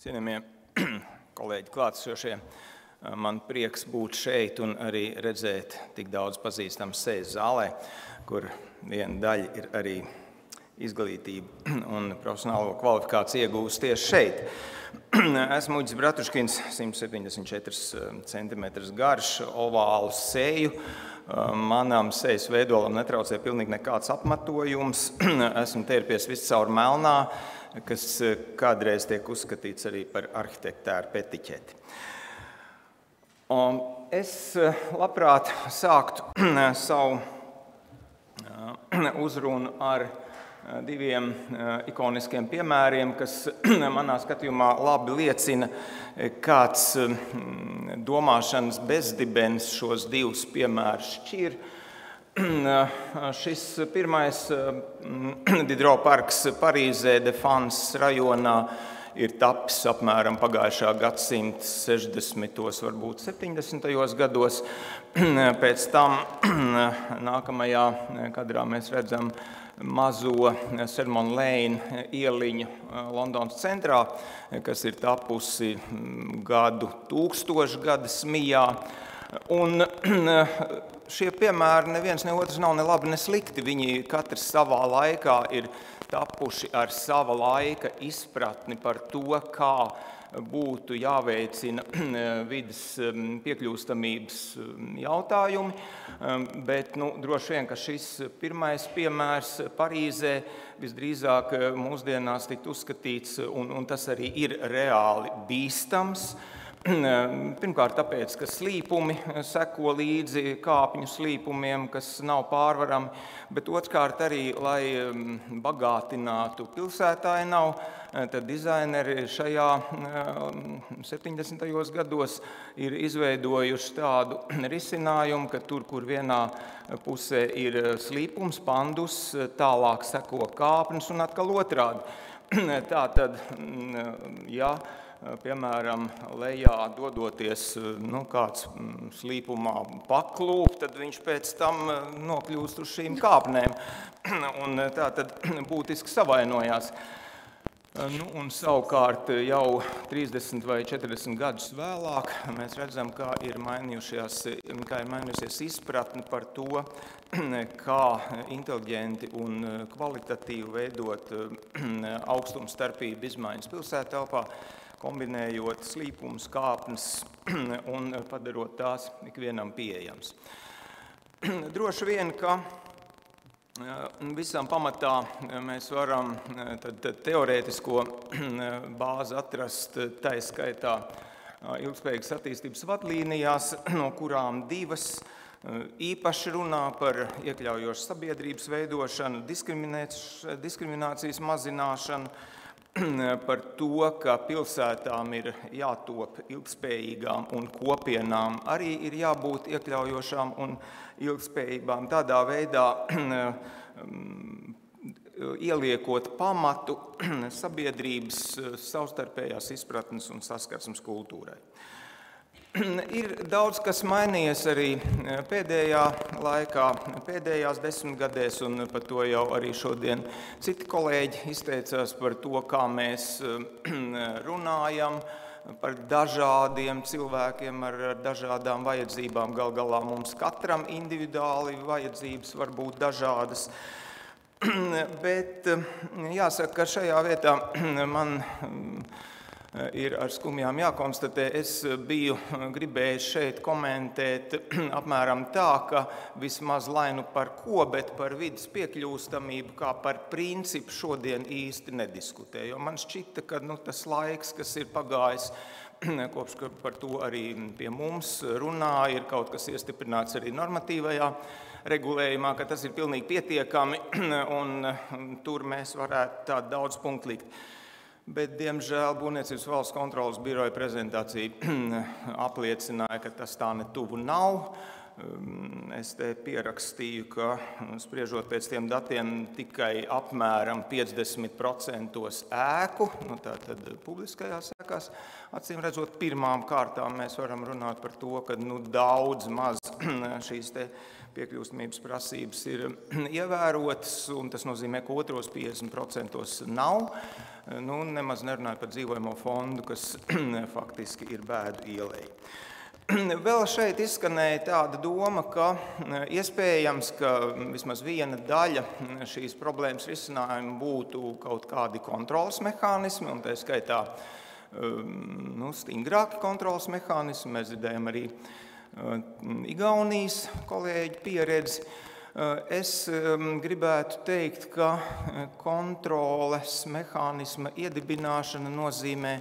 Cienījamie kolēģi klātesošie, man prieks būt šeit un arī redzēt tik daudz pazīstamas sejas zālē, kur viena daļa ir arī izglītība un profesionālo kvalifikāciju iegūst tieši šeit. Esmu Uģis Bratuškins, 174 cm garš, ovālu seju. Manam sejas veidolam netraucē pilnīgi nekāds apmetojums. Esmu tērpies viscaur melnā, kas kādreiz tiek uzskatīts arī par arhitektēru petiķeti. Es labprāt sāktu savu uzrunu ar diviem ikoniskiem piemēriem, kas manā skatījumā labi liecina, kāds domāšanas bezdibens šos divus piemērus šķir. Šis pirmais Diderot parks Parīzē, Defense rajonā, ir tapis apmēram pagājušā gadsimta 60. varbūt 70. gados. Pēc tam nākamajā kadrā mēs redzam mazo Sermon Lane ieliņu Londonas centrā, kas ir tapusi gadu tūkstošgadas mijā. Un šie piemēri neviens ne otrs nav ne labi, ne slikti. Viņi katrs savā laikā ir tapuši ar sava laika izpratni par to, kā būtu jāveicina vides piekļūstamības jautājumi. Bet droši vien, ka šis pirmais piemērs Parīzē visdrīzāk mūsdienās tikt uzskatīts, un tas arī ir reāli bīstams. Pirmkārt, tāpēc, ka slīpumi seko līdzi kāpņu slīpumiem, kas nav pārvarami, bet otrkārt arī, lai bagātinātu pilsētāju nav, tad dizaineri šajā 70. gados ir izveidojuši tādu risinājumu, ka tur, kur vienā pusē ir slīpums, pandus, tālāk seko kāpnes un atkal otrādi. Tātad, ja piemēram, lejā dodoties kāds slīpumā paklūp, tad viņš pēc tam nokļūst uz šīm kāpnēm un tā tad būtiski savainojās. Un savukārt jau 30 vai 40 gadus vēlāk mēs redzam, kā ir mainījusies izpratne par to, kā inteliģenti un kvalitatīvi veidot augstumstarpību izmaiņas pilsēttelpā, kombinējot slīpumus, kāpnes un padarot tās ikvienam pieejams. Droši vien, ka visam pamatā mēs varam teorētisko bāzi atrast taiskaitā ilgspējīgas attīstības vadlīnijās, no kurām divas īpaši runā par iekļaujošu sabiedrības veidošanu, diskriminācijas mazināšanu, par to, ka pilsētām ir jātop ilgspējīgām un kopienām arī ir jābūt iekļaujošām un ilgspējībām. Tādā veidā ieliekot pamatu sabiedrības savstarpējās izpratnes un saskarsmes kultūrai. Ir daudz, kas mainījies arī pēdējā laikā, pēdējās desmitgadēs, un par to jau arī šodien citi kolēģi izteicās par to, kā mēs runājam par dažādiem cilvēkiem ar dažādām vajadzībām. Gal galā mums katram individuāli vajadzības var būt dažādas. Bet jāsaka, ka šajā vietā man ir ar skumjām jākonstatē, es biju gribējis šeit komentēt apmēram tā, ka vismaz lai nu par ko, bet par vides piekļūstamību kā par principu šodien īsti nediskutē. Jo man šķita, ka tas laiks, kas ir pagājis, kopš par to arī pie mums runā, ir kaut kas iestiprināts arī normatīvajā regulējumā, ka tas ir pilnīgi pietiekami, un tur mēs varētu tā daudz punktu likt. Bet, diemžēl, Būvniecības valsts kontroles biroja prezentācija apliecināja, ka tas tā netuvu nav. Es te pierakstīju, ka spriežot pēc tiem datiem tikai apmēram 50% ēku, tātad publiskajās ēkās, acīm redzot, pirmām kārtām mēs varam runāt par to, ka daudz maz šīs te piekļūstamības prasības ir ievērotas, un tas nozīmē, ka otros 50% nav. nemaz nerunājot par dzīvojamo fondu, kas faktiski ir Bēdu ielai. Vēl šeit izskanēja tāda doma, ka iespējams, ka vismaz viena daļa šīs problēmas risinājuma būtu kaut kādi kontrolas mehānismi, un tā skaitā stingrāki kontrolas mehānismi. Mēs dzirdējam arī Igaunijas kolēģi pieredzi. Es gribētu teikt, ka kontroles mehānisma iedibināšana nozīmē,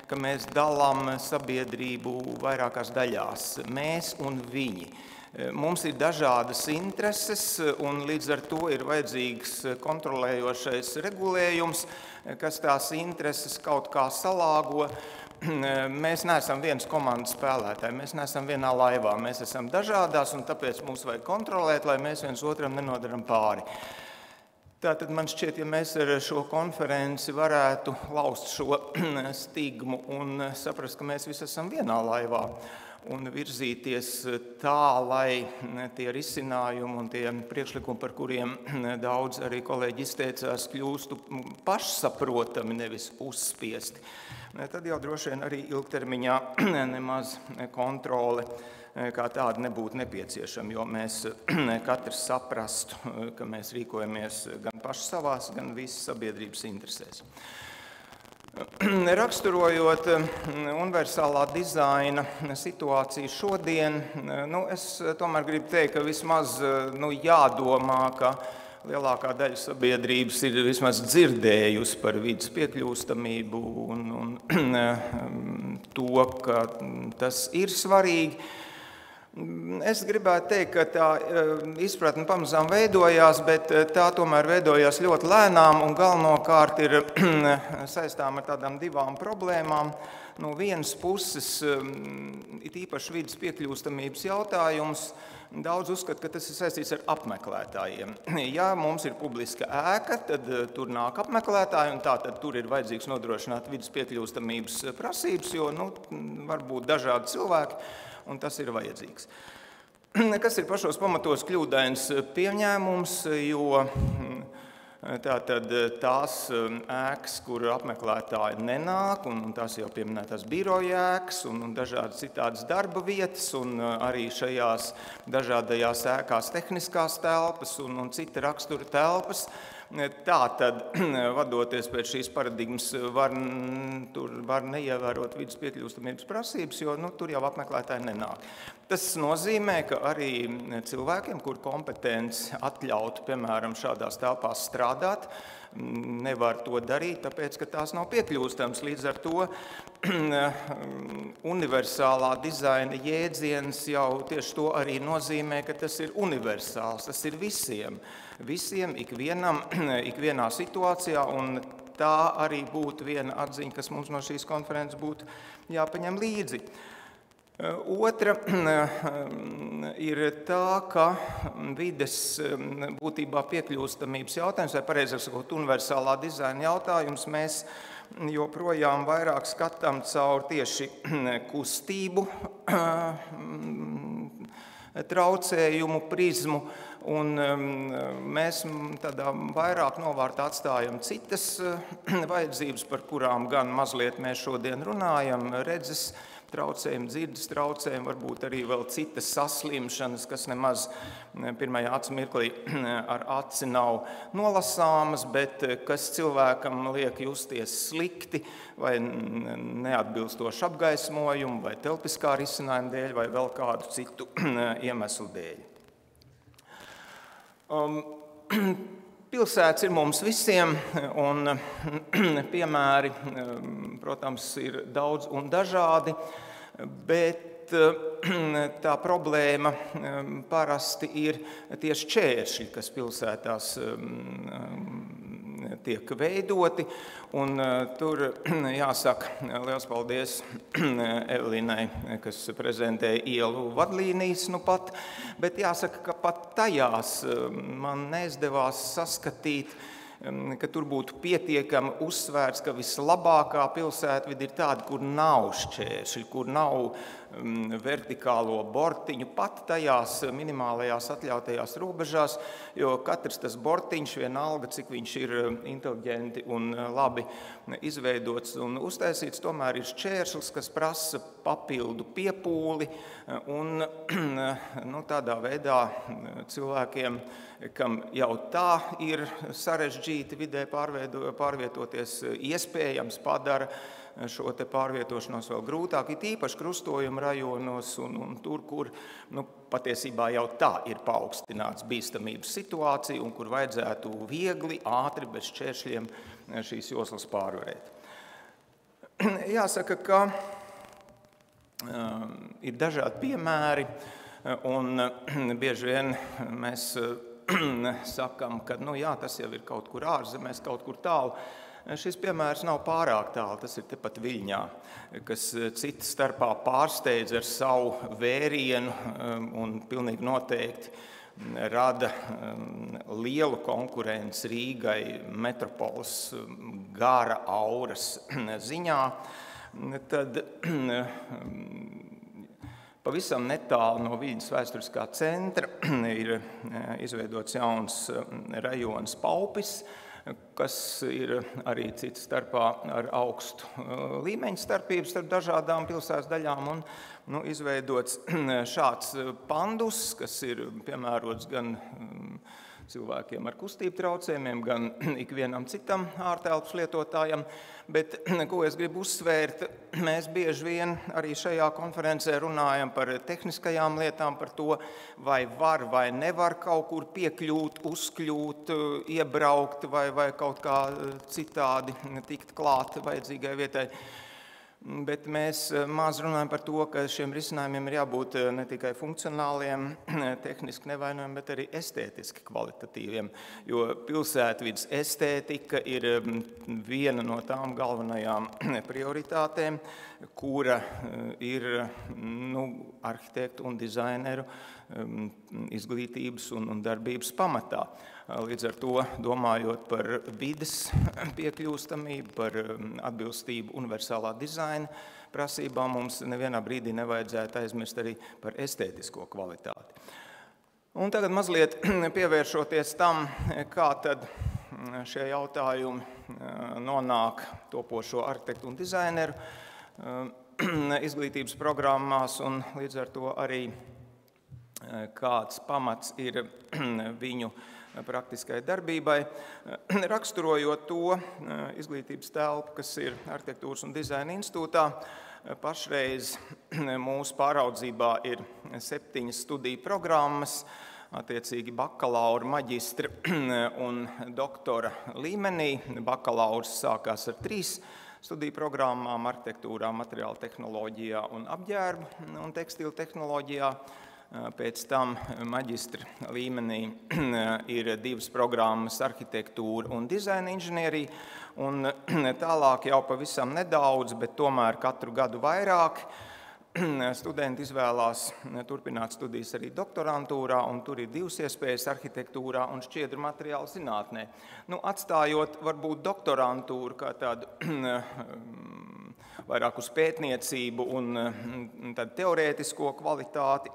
ka mēs dalām sabiedrību vairākās daļās, mēs un viņi. Mums ir dažādas intereses, un līdz ar to ir vajadzīgs kontrolējošais regulējums, kas tās intereses kaut kā salāgo. Mēs neesam vienas komandas spēlētāji, mēs neesam vienā laivā, mēs esam dažādās, un tāpēc mums vajag kontrolēt, lai mēs viens otram nenodaram pāri. Tātad man šķiet, ja mēs ar šo konferenci varētu laust šo stigmu un saprast, ka mēs visi esam vienā laivā un virzīties tā, lai tie risinājumi un tie priekšlikumi, par kuriem daudz arī kolēģi izteicās, kļūstu pašsaprotami, nevis uzspiesti. Tad jau droši vien arī ilgtermiņā nemaz kontrole kā tāda nebūtu nepieciešama, jo mēs katrs saprastu, ka mēs rīkojamies gan paši savās, gan visas sabiedrības interesēs. Raksturojot universālā dizaina situāciju šodien, es tomēr gribu teikt, ka vismaz jādomā, ka lielākā daļa sabiedrības ir vismaz dzirdējusi par vides piekļūstamību un to, ka tas ir svarīgi. Es gribētu teikt, ka tā izpratne pamazām veidojās, bet tā tomēr veidojās ļoti lēnām un galvenokārt ir saistām ar tādām divām problēmām. No vienas puses, it īpaši vides piekļūstamības jautājums, daudz uzskata, ka tas ir saistīts ar apmeklētājiem. Ja mums ir publiska ēka, tad tur nāk apmeklētāji, un tā tad tur ir vajadzīgs nodrošināt vides piekļūstamības prasības, jo var būt dažādi cilvēki, un tas ir vajadzīgs. Kas ir pašos pamatos kļūdains pieņēmums, jo tātad tās ēkas, kur apmeklētāji nenāk, un tās jau pieminētās biroja ēkas un dažādas citādas darba vietas, un arī šajās dažādajās ēkās tehniskās telpas un cita rakstura telpas. Tā tad, vadoties pēc šīs paradigmas, tur var neievērot vides piekļūstamības prasības, jo tur jau apmeklētāji nenāk. Tas nozīmē, ka arī cilvēkiem, kur kompetence atļautu, piemēram, šādās telpās strādāt, nevar to darīt, tāpēc, ka tās nav piekļūstams. Līdz ar to universālā dizaina jēdziens jau tieši to arī nozīmē, ka tas ir universāls, tas ir visiem, ikvienā situācijā, un tā arī būtu viena atziņa, kas mums no šīs konferences būtu jāpaņem līdzi. Otra ir tā, ka vides būtībā piekļūstamības jautājums, vai pareizāk sakot, universālā dizaina jautājums, mēs joprojām vairāk skatām caur tieši kustību traucējumu prizmu, un mēs tādā vairāk novārtā atstājam citas vajadzības, par kurām gan mazliet mēs šodien runājam, redzes traucējumi, dzirdes traucējumi, varbūt arī vēl citas saslimšanas, kas nemaz pirmajā acu mirklī ar aci nav nolasāmas, bet kas cilvēkam liek justies slikti vai neatbilstoši apgaismojumu, vai telpiskā risinājuma dēļ, vai vēl kādu citu iemeslu dēļ. Pilsētas ir mums visiem, un piemēri, protams, ir daudz un dažādi, bet tā problēma parasti ir tieši šķēršļi, kas pilsētās tiek veidoti, un tur jāsaka liels paldies Evelīnai, kas prezentēja ielu vadlīnijas nu pat, bet jāsaka, ka pat tajās man neizdevās saskatīt ka tur būtu pietiekami uzsvērts, ka vislabākā pilsētvide ir tāda, kur nav šķēršļi, kur nav vertikālo bortiņu, pat tajās minimālajās atļautajās robežās, jo katrs tas bortiņš, vienalga, cik viņš ir inteliģenti un labi izveidots un uztaisīts, tomēr ir šķēršļs, kas prasa papildu piepūli un tādā veidā cilvēkiem, kam jau tā ir sarežģīti vidē pārvietoties, iespējams padara šo te pārvietošanos vēl grūtāk, it īpaši krustojuma rajonos un tur, kur patiesībā jau tā ir paaugstināts bīstamības situācija un kur vajadzētu viegli, ātri, bez šķēršļiem šīs joslas pārvarēt. Jāsaka, ka ir dažādi piemēri un bieži vien mēs sakam, ka tas jau ir kaut kur ārzemēs, kaut kur tālu. Šis piemērs nav pārāk tālu, tas ir tepat Viļņā, kas citas starpā pārsteidz ar savu vērienu un pilnīgi noteikti rada lielu konkurenci Rīgai metropoles gara auras ziņā. Tad pavisam netālu no Viļņas vēsturiskā centra ir izveidots jauns rajons Paupis, kas ir arī cits starpā ar augstu līmeņu starpību starp dažādām pilsētas daļām un izveidots šāds pandus, kas ir piemērots gan cilvēkiem ar kustību traucējumiem, gan ikvienam citam ārtelpas lietotājam. Bet, ko es gribu uzsvērt, mēs bieži vien arī šajā konferencē runājam par tehniskajām lietām, par to, vai var vai nevar kaut kur piekļūt, uzkļūt, iebraukt vai kaut kā citādi tikt klāt vajadzīgai vietai. Bet mēs maz runājam par to, ka šiem risinājumiem ir jābūt ne tikai funkcionāliem, tehniski nevainojumiem, bet arī estētiski kvalitatīviem, jo pilsētvides estētika ir viena no tām galvenajām prioritātēm, kura ir arhitektu un dizaineru izglītības un darbības pamatā. Līdz ar to, domājot par vides piekļūstamību, par atbilstību universālā dizaina prasībām, mums nevienā brīdī nevajadzētu aizmirst arī par estētisko kvalitāti. Un tagad mazliet pievēršoties tam, kā tad šie jautājumi nonāk topošo arhitektu un dizaineru izglītības programmās, un līdz ar to arī kāds pamats ir viņu praktiskai darbībai, raksturojot to izglītības telpu, kas ir Arhitektūras un dizaina institūtā. Pašreiz mūsu pāraudzībā ir 7 studiju programmas, attiecīgi bakalaura, maģistra un doktora līmenī. Bakalaurs sākās ar 3 studiju programmām - arhitektūrā, materiāla tehnoloģijā un apģērbu un tekstilu tehnoloģijā. Pēc tam maģistra līmenī ir 2 programmas - arhitektūra un dizaina inženierija, un tālāk jau pavisam nedaudz, bet tomēr katru gadu vairāk studenti izvēlās turpināt studijas arī doktorantūrā, un tur ir 2 iespējas - arhitektūrā un šķiedru materiālu zinātnē. Atstājot varbūt doktorantūru kā tādu vairāk uz pētniecību un tad teorētisko kvalitāti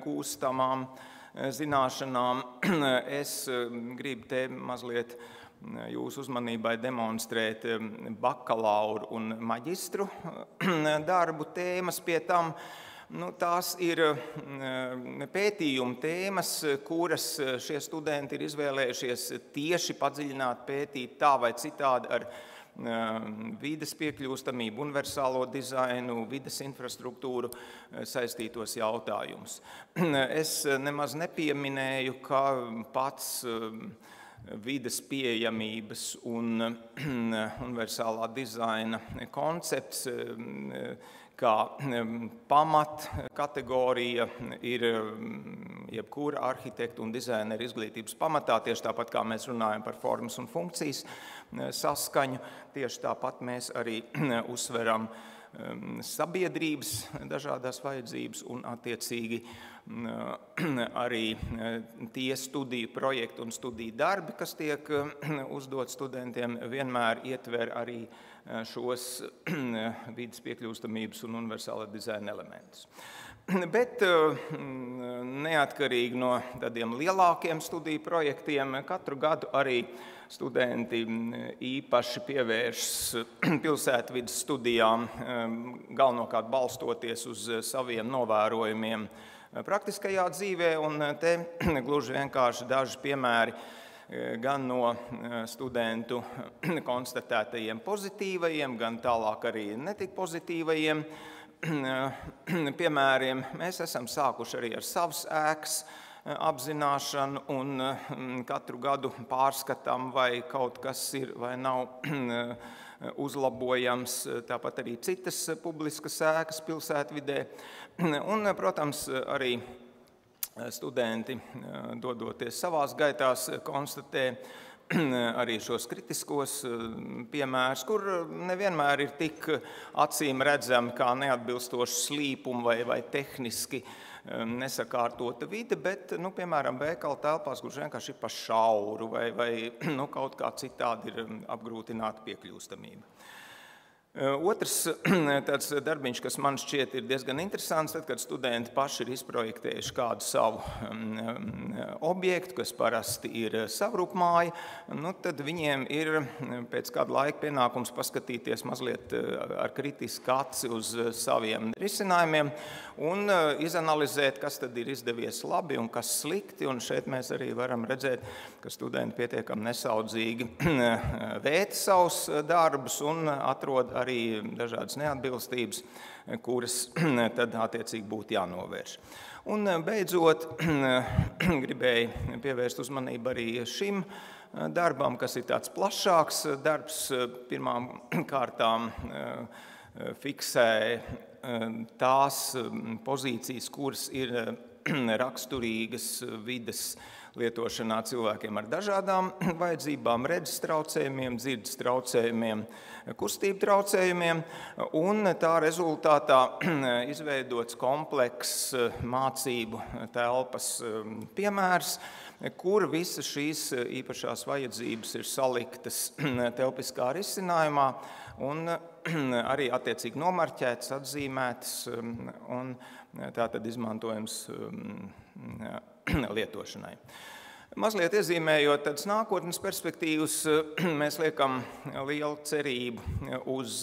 gūstamām zināšanām, es gribu te mazliet jūsu uzmanībai demonstrēt bakalauru un maģistru darbu tēmas pie tam. Tās ir pētījuma tēmas, kuras šie studenti ir izvēlējušies tieši padziļināt, pētīt tā vai citādi ar vides piekļūstamību, universālo dizainu, vides infrastruktūru saistītos jautājumus. Es nemaz nepieminēju, ka pats vides pieejamības un universālā dizaina koncepts kā pamat kategorija ir jebkura arhitekta un dizaineru izglītības pamatā, tieši tāpat kā mēs runājam par formas un funkcijas saskaņu, tieši tāpat mēs arī uzsveram sabiedrības dažādās vajadzības un attiecīgi arī tie studiju projekti un studiju darbi, kas tiek uzdot studentiem, vienmēr ietver arī šos vides piekļūstamības un universāla dizaina elementus. Bet neatkarīgi no tādiem lielākiem studiju projektiem, katru gadu arī studenti īpaši pievēršas pilsētvides studijām, galvenokārt balstoties uz saviem novērojumiem praktiskajā dzīvē, un te gluži vienkārši daži piemēri gan no studentu konstatētajiem pozitīvajiem, gan tālāk arī netik pozitīvajiem piemēriem. Mēs esam sākuši arī ar savas ēkas apzināšanu un katru gadu pārskatām, vai kaut kas ir vai nav uzlabojams, tāpat arī citas publiskas ēkas pilsētvidē. Un, protams, arī studenti, dodoties savās gaitās, konstatē arī šos kritiskos piemērus, kur nevienmēr ir tik acīm redzami kā neatbilstoši slīpumi vai tehniski nesakārtota vide, bet, piemēram, veikala telpās, kurš vienkārši ir pa šauru vai kaut kā citādi ir apgrūtināta piekļūstamība. Otrs tāds darbiņš, kas man šķiet ir diezgan interesants, tad, kad studenti paši ir izprojektējuši kādu savu objektu, kas parasti ir savrupmāja, tad viņiem ir pēc kāda laika pienākums paskatīties mazliet ar kritisku aci uz saviem risinājumiem un izanalizēt, kas tad ir izdevies labi un kas slikti. Un šeit mēs arī varam redzēt, ka studenti pietiekami nesaudzīgi vēta savus darbus un atrod arī dažādas neatbilstības, kuras tad attiecīgi būtu jānovērš. Un beidzot, gribēju pievērst uzmanību arī šim darbam, kas ir tāds plašāks darbs. Pirmām kārtām fiksē tās pozīcijas, kuras ir raksturīgas vides lietošanā cilvēkiem ar dažādām vajadzībām, redzes traucējumiem, dzirdes traucējumiem, kustību traucējumiem, un tā rezultātā izveidots komplekss mācību telpas piemērs, kur visas šīs īpašās vajadzības ir saliktas telpiskā risinājumā un arī attiecīgi nomarķētas, atzīmētas un tātad izmantojams lietošanai. Mazliet iezīmējot tādas nākotnes perspektīvas, mēs liekam lielu cerību uz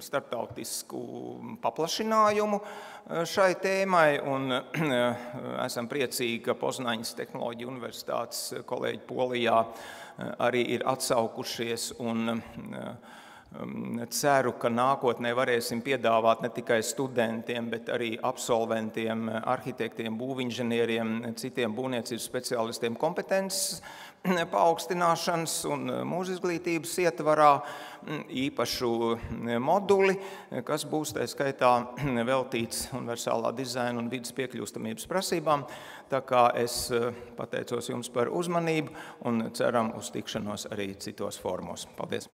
starptautisku paplašinājumu šai tēmai un esam priecīgi, ka Poznaņas Tehnoloģiju universitātes kolēģi Polijā arī ir atsaukušies un ceru, ka nākotnē varēsim piedāvāt ne tikai studentiem, bet arī absolventiem, arhitektiem, būvinženieriem, citiem būvniecības speciālistiem kompetences paaugstināšanas un mūža izglītības ietvarā īpašu moduli, kas būs tā skaitā veltīts universālā dizaina un vides piekļūstamības prasībām. Tā kā es pateicos jums par uzmanību un ceram uz tikšanos arī citos formos. Paldies!